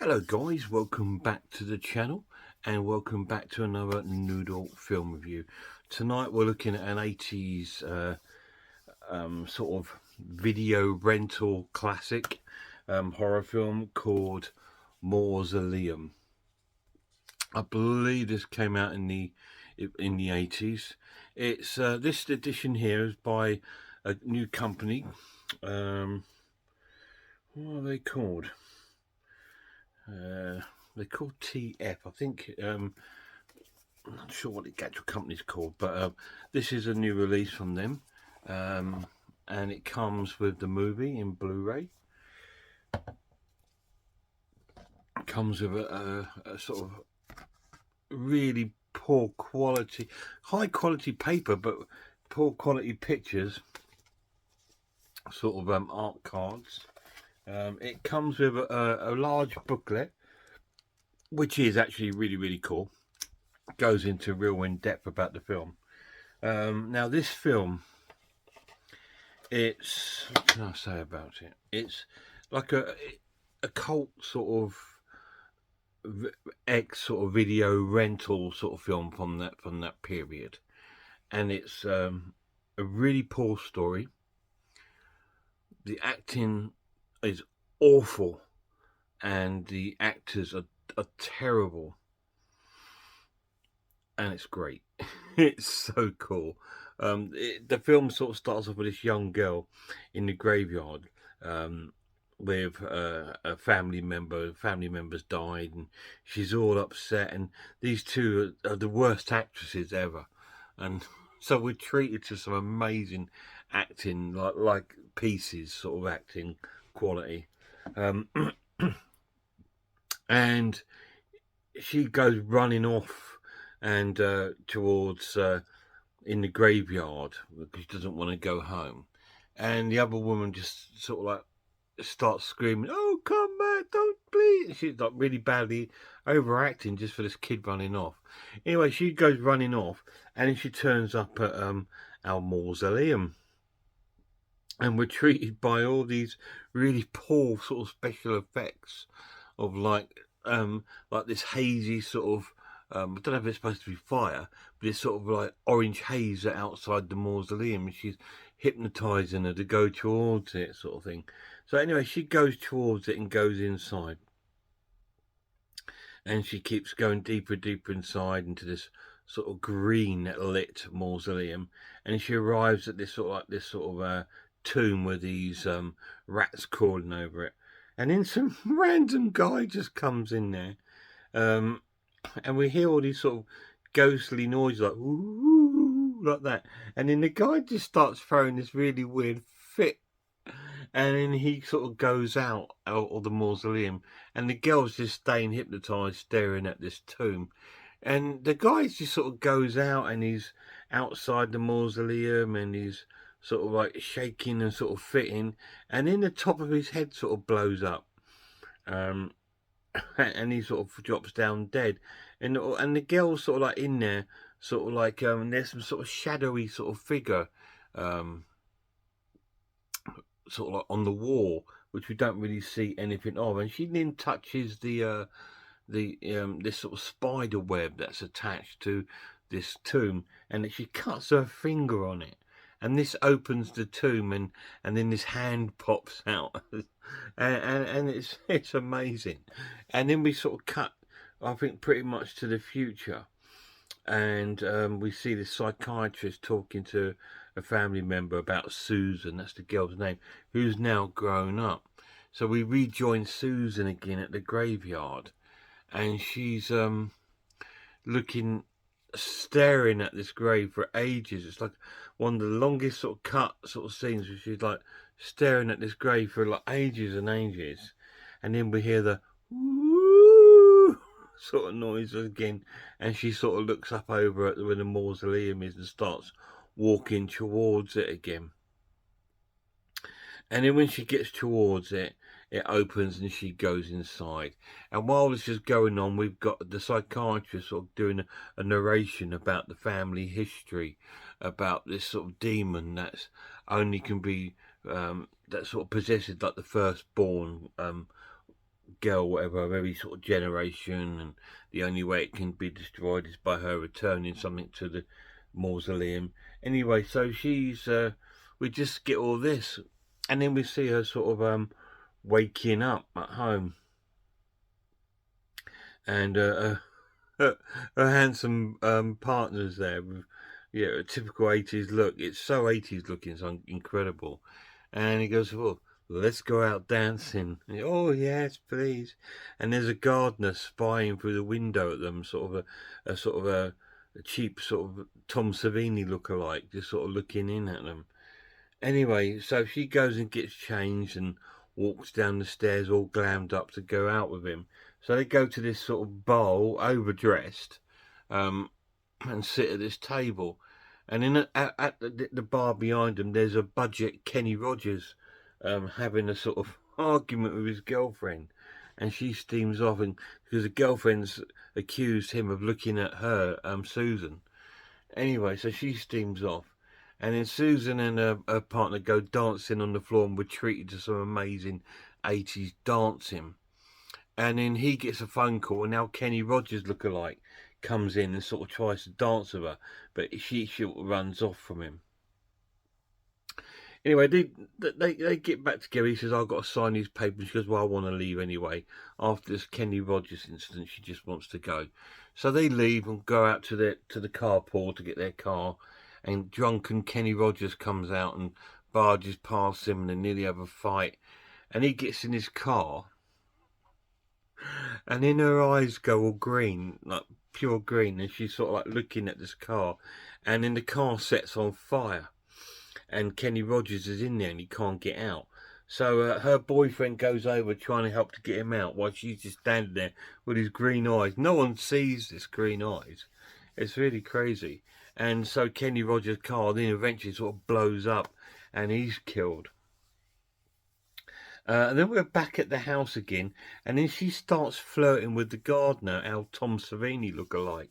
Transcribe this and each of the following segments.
Hello guys, welcome back to the channel and welcome back to another Noodle film review. Tonight we're looking at an 80s sort of video rental classic horror film called Mausoleum. I believe this came out in the 80s. It's this edition here is by a new company. What are they called? They're called TF. I think I'm not sure what the actual company's called, but this is a new release from them, and it comes with the movie in Blu-ray. It comes with a sort of really poor quality, high quality paper, but poor quality pictures, sort of art cards. It comes with a large booklet, which is actually really cool. It goes into real in depth about the film. Now this film, it's, what can I say about it? It's like a cult sort of sort of video rental sort of film from that period, and it's a really poor story. The acting is awful, and the actors are terrible, and it's great. It's so cool. The film sort of starts off with this young girl in the graveyard with a family member. Family members died, and she's all upset. And these two are the worst actresses ever. And so we're treated to some amazing acting, like pieces, sort of acting quality. And she goes running off and towards in the graveyard because she doesn't want to go home, and the other woman just sort of like starts screaming, "Oh, come back, don't please!" She's like really badly overacting just for this kid running off. Anyway, she goes running off, and then she turns up at our mausoleum, and we're treated by all these really poor sort of special effects of like this hazy sort of I don't know if it's supposed to be fire, but it's sort of like orange haze outside the mausoleum, and she's hypnotizing her to go towards it, sort of thing. So anyway, she goes towards it and goes inside, and she keeps going deeper inside into this sort of green lit mausoleum, and she arrives at this sort of tomb with these rats crawling over it, and then some random guy just comes in there. And we hear all these sort of ghostly noises like ooh, like that, and then the guy just starts throwing this really weird fit, and then he sort of goes out of the mausoleum, and the girl's just staying hypnotized staring at this tomb, and the guy just sort of goes out, and he's outside the mausoleum, and he's sort of like shaking and sort of fitting, and then the top of his head sort of blows up, and he sort of drops down dead, and the girl's sort of like in there, sort of like there's some sort of shadowy sort of figure, sort of like on the wall, which we don't really see anything of, and she then touches the this sort of spider web that's attached to this tomb, and she cuts her finger on it, and this opens the tomb, and then this hand pops out, and it's amazing. And then we sort of cut, I think, pretty much to the future, and we see this psychiatrist talking to a family member about Susan, that's the girl's name, who's now grown up. So we rejoin Susan again at the graveyard, and she's staring at this grave for ages. It's like one of the longest sort of cut sort of scenes where she's like staring at this grave for like ages and ages, and then we hear the woo sort of noise again, and she sort of looks up over at where the mausoleum is and starts walking towards it again. And then when she gets towards it, it opens and she goes inside. And while this is going on, we've got the psychiatrist sort of doing a narration about the family history, about this sort of demon that's only can be that sort of possesses like the firstborn girl, whatever, of every sort of generation, and the only way it can be destroyed is by her returning something to the mausoleum. Anyway, so she's we just get all this, and then we see her sort of waking up at home, and her handsome partner's there with, yeah, a typical 80s look. It's so 80s looking, it's incredible. And he goes, well, let's go out dancing. And, oh, yes, please. And there's a gardener spying through the window at them, sort of a sort of a cheap sort of Tom Savini lookalike, just sort of looking in at them. Anyway, so she goes and gets changed and walks down the stairs all glammed up to go out with him. So they go to this sort of bar, all overdressed, and sit at this table. And in at the bar behind them, there's a budget Kenny Rogers having a sort of argument with his girlfriend. And she steams off, and because the girlfriend's accused him of looking at her, Susan. Anyway, so she steams off. And then Susan and her partner go dancing on the floor, and we're treated to some amazing 80s dancing. And then he gets a phone call, and now Kenny Rogers lookalike comes in and sort of tries to dance with her, but she runs off from him. Anyway, they get back together. He says, I've got to sign these papers. She goes, well, I want to leave anyway. After this Kenny Rogers incident, she just wants to go. So they leave and go out to the carpool to get their car. And drunken Kenny Rogers comes out and barges past him, and they nearly have a fight. And he gets in his car, and then her eyes go all green, like pure green, and she's sort of like looking at this car, and then the car sets on fire, and Kenny Rogers is in there and he can't get out. So her boyfriend goes over trying to help to get him out, while she's just standing there with his green eyes. No one sees this green eyes. It's really crazy. And so Kenny Rogers' car then eventually sort of blows up, and he's killed. And then we're back at the house again, and then she starts flirting with the gardener, our Tom Savini lookalike.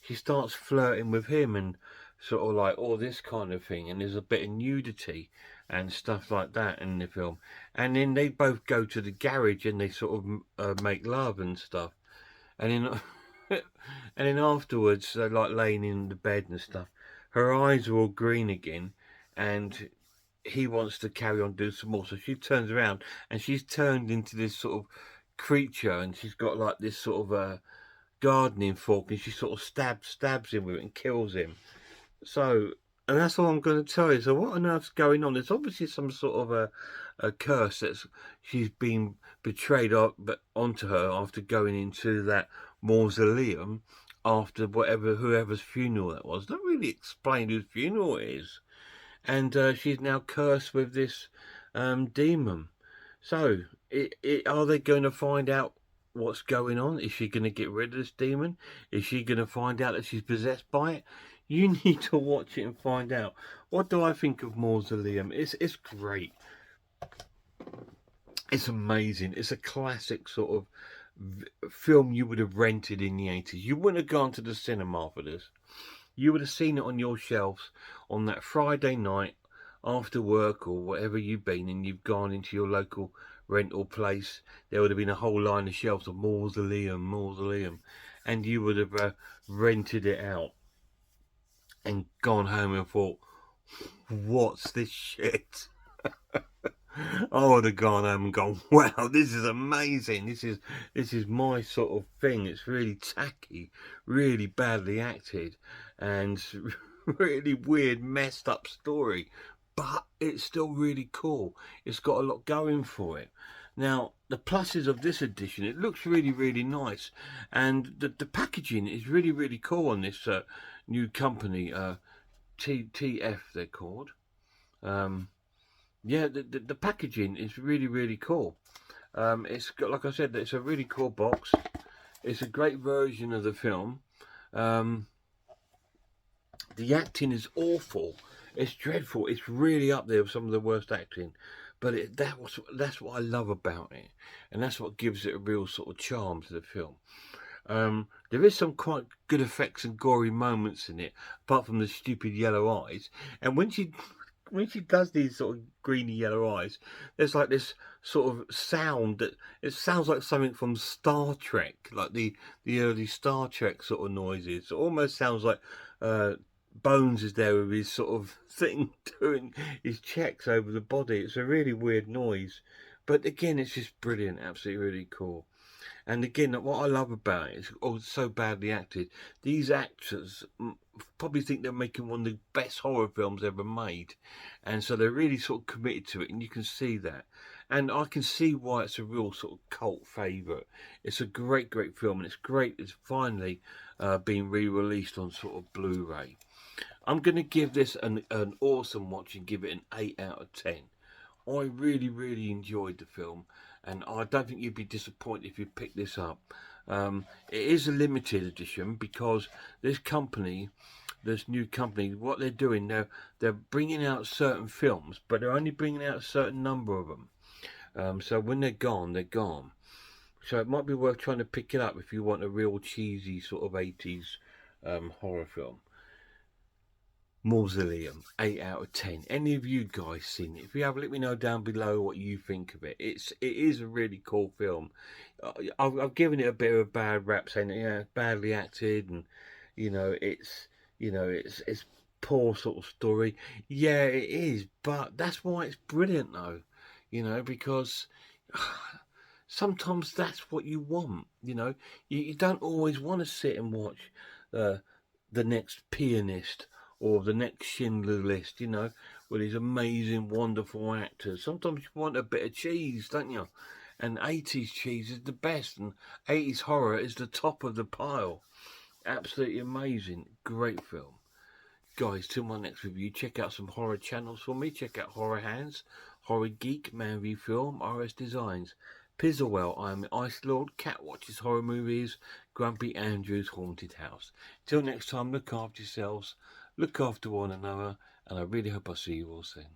She starts flirting with him, and sort of like all this kind of thing, and there's a bit of nudity and stuff like that in the film. And then they both go to the garage and they sort of make love and stuff. And then and then afterwards, they're like laying in the bed and stuff. Her eyes are all green again, and he wants to carry on doing some more. So she turns around, and she's turned into this sort of creature, and she's got like this sort of gardening fork, and she sort of stabs him with it and kills him. So, and that's all I'm going to tell you. So what on earth's going on? There's obviously some sort of a curse that she's been betrayed onto her after going into that mausoleum after whoever's funeral that was. Don't really explain whose funeral it is. And she's now cursed with this demon. So, are they going to find out what's going on? Is she going to get rid of this demon? Is she going to find out that she's possessed by it? You need to watch it and find out. What do I think of Mausoleum? It's great. It's amazing. It's a classic sort of film you would have rented in the 80s. You wouldn't have gone to the cinema for this. You would have seen it on your shelves on that Friday night after work or whatever you've been, and you've gone into your local rental place. There would have been a whole line of shelves of Mausoleum, and you would have rented it out and gone home and thought, what's this shit? I would have gone home and gone, wow, this is amazing. This is my sort of thing. It's really tacky, really badly acted, and really weird, messed up story. But it's still really cool. It's got a lot going for it. Now, the pluses of this edition, it looks really, really nice. And the packaging is really, really cool on this new company, TF they're called. Yeah, the packaging is really, really cool. It's got, like I said, it's a really cool box. It's a great version of the film. The acting is awful. It's dreadful. It's really up there with some of the worst acting. But that's what I love about it. And that's what gives it a real sort of charm to the film. There is some quite good effects and gory moments in it, apart from the stupid yellow eyes. And when when she does these sort of greeny yellow eyes, there's like this sort of sound that it sounds like something from Star Trek, like the early Star Trek sort of noises. It almost sounds like uh, Bones is there with his sort of thing doing his checks over the body. It's a really weird noise, but again, it's just brilliant, absolutely really cool. And again, what I love about it is, oh, it's so badly acted. These actors probably think they're making one of the best horror films ever made, and so they're really sort of committed to it, and you can see that. And I can see why it's a real sort of cult favourite. It's a great, great film, and it's great it's finally being re-released on sort of Blu-ray. I'm going to give this an awesome watch and give it an 8 out of 10. I really, really enjoyed the film, and I don't think you'd be disappointed if you pick this up. It is a limited edition because this company, this new company, what they're doing, they're bringing out certain films, but they're only bringing out a certain number of them. So when they're gone, they're gone. So it might be worth trying to pick it up if you want a real cheesy sort of 80s horror film. Mausoleum, 8 out of 10. Any of you guys seen it? If you have, let me know down below what you think of it. It is a really cool film. I've given it a bit of a bad rap, saying that, yeah, badly acted, and it's poor sort of story. Yeah, it is, but that's why it's brilliant, though. Because sometimes that's what you want. You don't always want to sit and watch the next pianist or the next Schindler List, with these amazing, wonderful actors. Sometimes you want a bit of cheese, don't you? And 80s cheese is the best, and 80s horror is the top of the pile. Absolutely amazing. Great film. Guys, till my next review, check out some horror channels for me. Check out Horror Hands, Horror Geek, Man v Film, RS Designs. Pizzlewell, I am the Ice Lord, Cat Watches Horror Movies, Grumpy Andrew's Haunted House. Till next time, look after yourselves, look after one another, and I really hope I see you all soon.